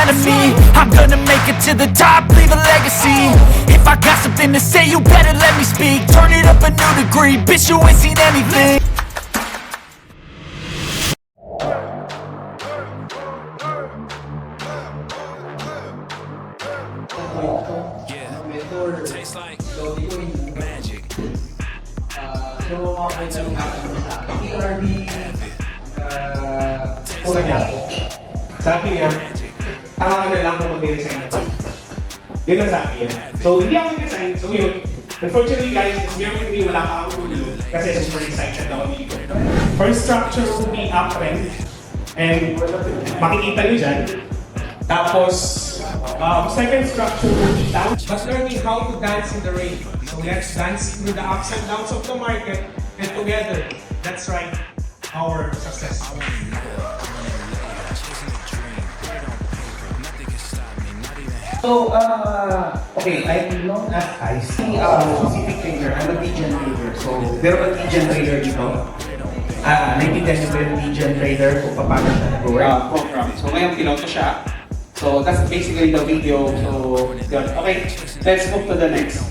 front of me. I'm gonna make it to the top, leave a legacy. If I got something to say, you better let me speak. Turn it up a new degree, bitch, you ain't seen anything. Yeah, tastes like magic. Sabi niya, tama na lang kung mag-resign na ito. Yun ang sabi niya. So, hindi ako mag-resign. So, yun. Unfortunately, guys, hindi wala ka ako tulo kasi super excited ako dito. First structure will be uptrend. And makikita nyo dyan. Tapos, second structure will be down. But learning how to dance in the rain. So, let's dance through the ups and downs of the market. And together, that's right, our success. So, okay, I'm known as I see specific trader. I'm a Legion trader. So, meron ba Legion trader dito? Naintindihan niyo ba yung Legion trader kung paano siya nag-work? Program. So, ngayon piloto siya. So, that's basically the video. So, yun. Okay, let's move to the next.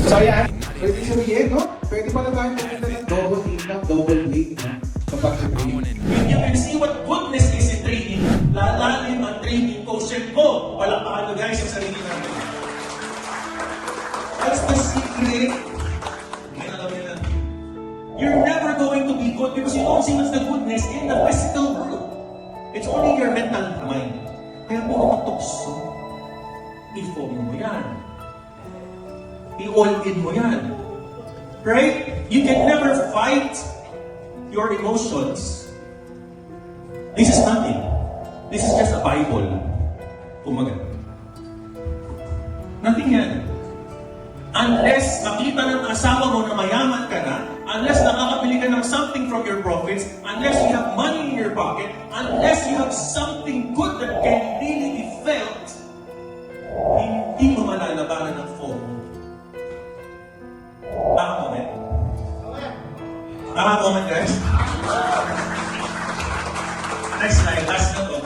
So yan. Pwede sabihin, no? Pwede pala tayo pumunta ng double income, double blade, no? Kapag sa trading. You can see what goodness is in trading. Lalalim ang trading quotient ko. Palakpakan na guys ang sarili natin. That's the secret. You're never going to be good because you don't see what's the goodness in the physical world. It's only your mental mind. Kaya puro katukso. I-phone mo yan. I-all-in mo yan. Right? You can never fight your emotions. This is nothing. This is just a Bible. Kumaga. Nothing yan. Unless nakita ng asawa mo na mayaman ka na, unless nakakabili ka ng something from your profits, unless you have money in your pocket, unless you have something good that can really be felt, hindi mo malalabanan ng FOMO. Moment. Moment, guys. Next slide. Last na to.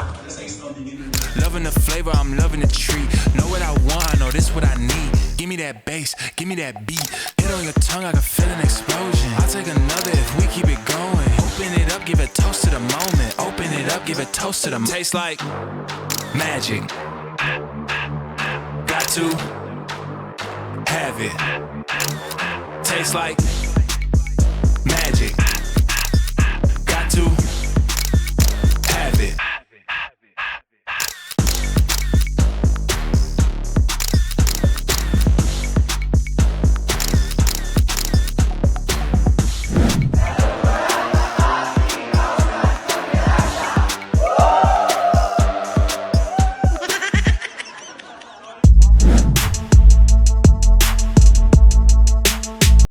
Loving the flavor, I'm loving the treat. Know what I want, I know this what I need. Give me that bass, give me that beat. Hit on your tongue, I can feel an explosion. I'll take another if we keep it going. Open it up, give a toast to the moment. Open it up, give a toast to the tastes like magic. Got to have it. Tastes like